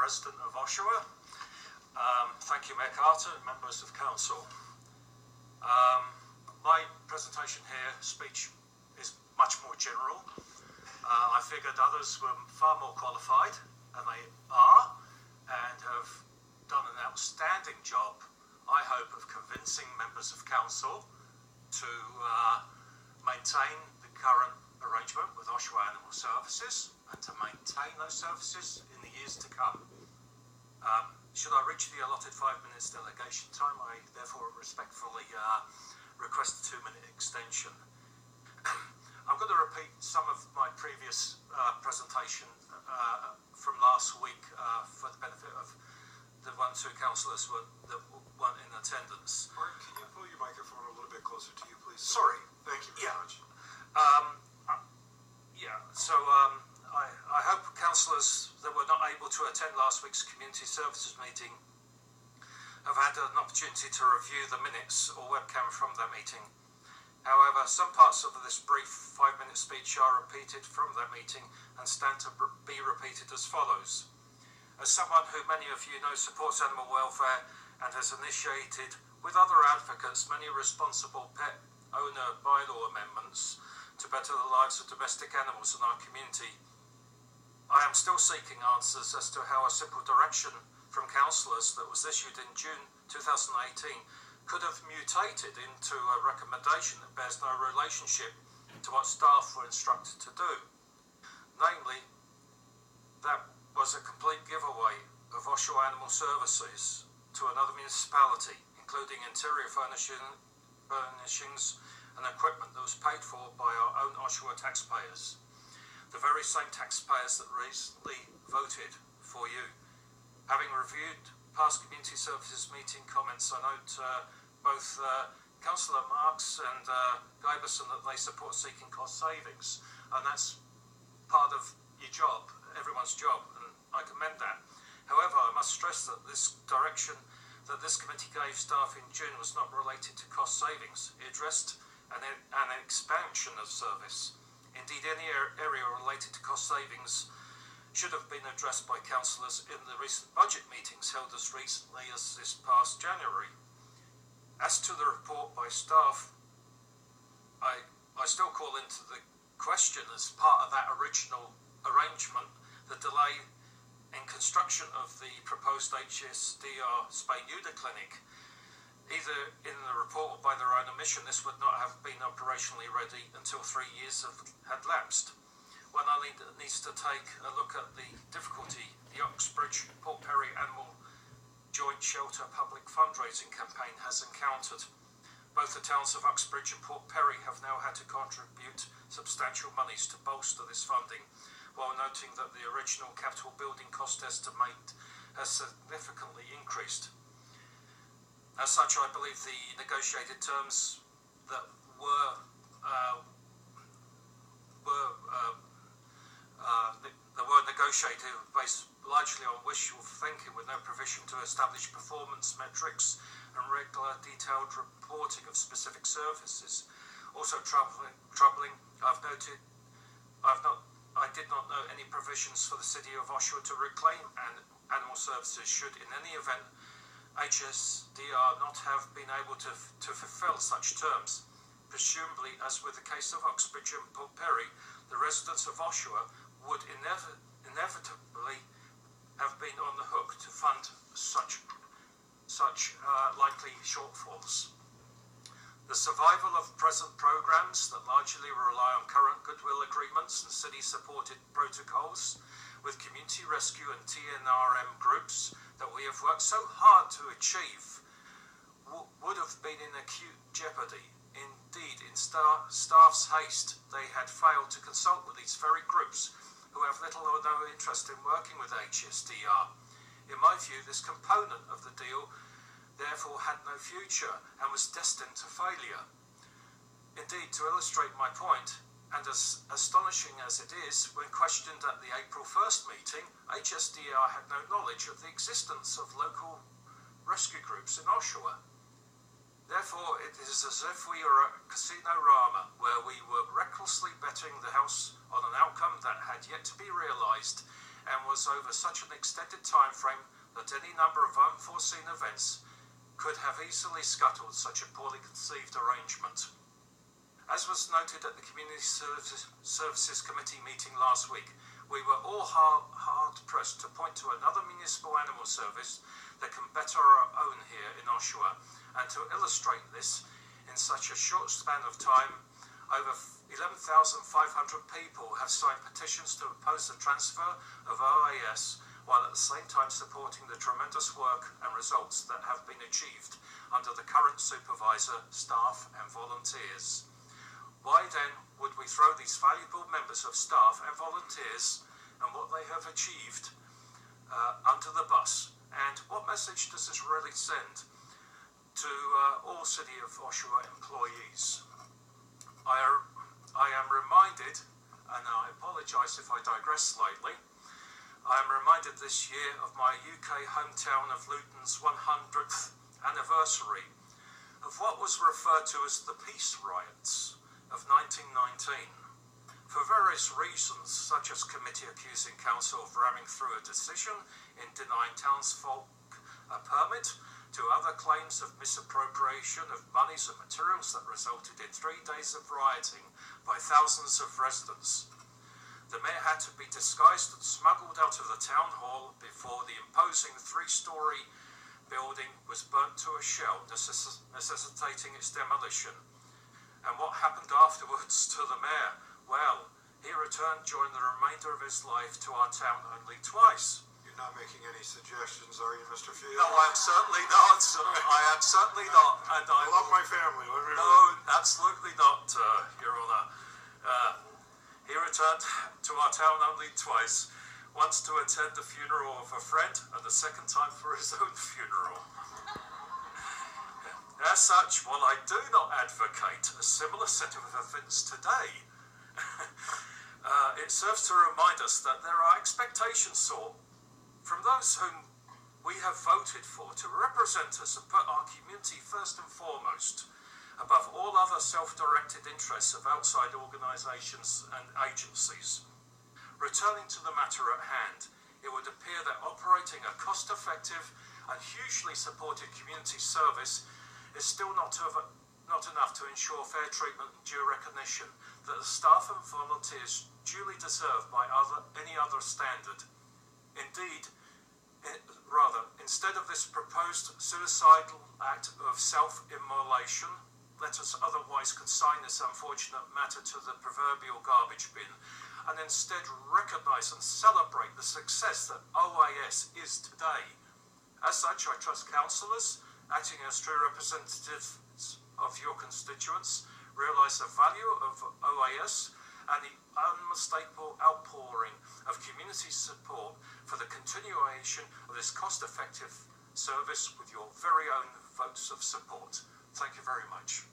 resident of Oshawa. Thank you, Mayor Carter and members of council. My presentation here, speech, is much more general. I figured others were far more qualified, and they are, and have done an outstanding job, I hope, of convincing members of council to maintain the current arrangement with Oshawa Animal Services and to maintain those services in the years to come. Should I reach the allotted 5 minutes delegation time, I therefore respectfully request a 2-minute extension. I'm going to repeat some of my previous presentation from last week for the benefit of the 1-2 councillors that weren't in attendance. Mark, can you pull your microphone a little bit closer to you, please? Sorry. Thank you very much. I hope councillors that were not able to attend last week's community services meeting have had an opportunity to review the minutes or webcam from that meeting. However, some parts of this brief 5-minute speech are repeated from that meeting and stand to be repeated as follows. As someone who many of you know supports animal welfare and has initiated with other advocates many responsible pet owner bylaw amendments to better the lives of domestic animals in our community, I am still seeking answers as to how a simple direction from councillors that was issued in June 2018 could have mutated into a recommendation that bears no relationship to what staff were instructed to do. Namely, that was a complete giveaway of Oshawa Animal Services to another municipality, including interior furnishings and equipment that was paid for by our own Oshawa taxpayers, the very same taxpayers that recently voted for you. Having reviewed past community services meeting comments, I note both Councillor Marks and Giberson that they support seeking cost savings, and that's part of your job, everyone's job, and I commend that. However, I must stress that this direction that this committee gave staff in June was not related to cost savings. It addressed an expansion of service. Indeed, any area related to cost savings should have been addressed by councillors in the recent budget meetings held as recently as this past January. As to the report by staff, I still call into the question, as part of that original arrangement, the delay in construction of the proposed HSDR spay-neuter clinic. Either in the report or by their own admission, this would not have been operationally ready until 3 years had lapsed. One only needs to take a look at the difficulty the Uxbridge Port Perry Animal Joint Shelter public fundraising campaign has encountered. Both the towns of Uxbridge and Port Perry have now had to contribute substantial monies to bolster this funding, while noting that the original capital building cost estimate has significantly increased. As such, I believe the negotiated terms that were negotiated based largely on wishful thinking, with no provision to establish performance metrics and regular detailed reporting of specific services. Also troubling, I did not know any provisions for the City of Oshawa to reclaim animal services should, in any event, HSDR not have been able to fulfil such terms. Presumably, as with the case of Uxbridge and Port Perry, the residents of Oshawa would inevitably have been on the hook to fund such likely shortfalls. The survival of present programmes that largely rely on current goodwill agreements and city-supported protocols with community rescue and TNRM groups that we have worked so hard to achieve would have been in acute jeopardy. Indeed, in staff's haste, they had failed to consult with these very groups who have little or no interest in working with HSDR. In my view, this component of the deal therefore had no future and was destined to failure. Indeed, to illustrate my point, and as astonishing as it is, when questioned at the April 1st meeting, HSDR had no knowledge of the existence of local rescue groups in Oshawa. Therefore, it is as if we were at Casino-Rama, where we were recklessly betting the house on an outcome that had yet to be realised, and was over such an extended time frame that any number of unforeseen events could have easily scuttled such a poorly conceived arrangement. As was noted at the Community Services Committee meeting last week, we were all hard-pressed to point to another municipal animal service that can better our own here in Oshawa, and to illustrate this, in such a short span of time, over 11,500 people have signed petitions to oppose the transfer of OAS, while at the same time supporting the tremendous work and results that have been achieved under the current supervisor, staff and volunteers. Why then would we throw these valuable members of staff and volunteers and what they have achieved under the bus? And what message does this really send to all City of Oshawa employees? I am reminded, and I apologise if I digress slightly, I am reminded this year of my UK hometown of Luton's 100th anniversary of what was referred to as the peace riots of 1919. For various reasons, such as committee accusing council of ramming through a decision in denying townsfolk a permit, to other claims of misappropriation of monies and materials that resulted in 3 days of rioting by thousands of residents. The mayor had to be disguised and smuggled out of the town hall before the imposing 3-storey building was burnt to a shell, necessitating its demolition. And what happened afterwards to the mayor? Well, he returned during the remainder of his life to our town only twice. You're not making any suggestions, are you, Mr. Field? No, I'm certainly not. I am certainly not. And I love my family. No, absolutely not, Your Honour. He returned to our town only twice, once to attend the funeral of a friend and the second time for his own funeral. As such, while I do not advocate a similar set of events today, it serves to remind us that there are expectations sought from those whom we have voted for to represent us and put our community first and foremost, above all other self-directed interests of outside organisations and agencies. Returning to the matter at hand, it would appear that operating a cost-effective and hugely supported community service is still not enough to ensure fair treatment and due recognition that the staff and volunteers duly deserve by any other standard. Indeed, instead of this proposed suicidal act of self-immolation, let us otherwise consign this unfortunate matter to the proverbial garbage bin, and instead recognise and celebrate the success that OAS is today. As such, I trust councillors, acting as true representatives of your constituents, realise the value of OAS and the unmistakable outpouring of community support for the continuation of this cost-effective service with your very own votes of support. Thank you very much.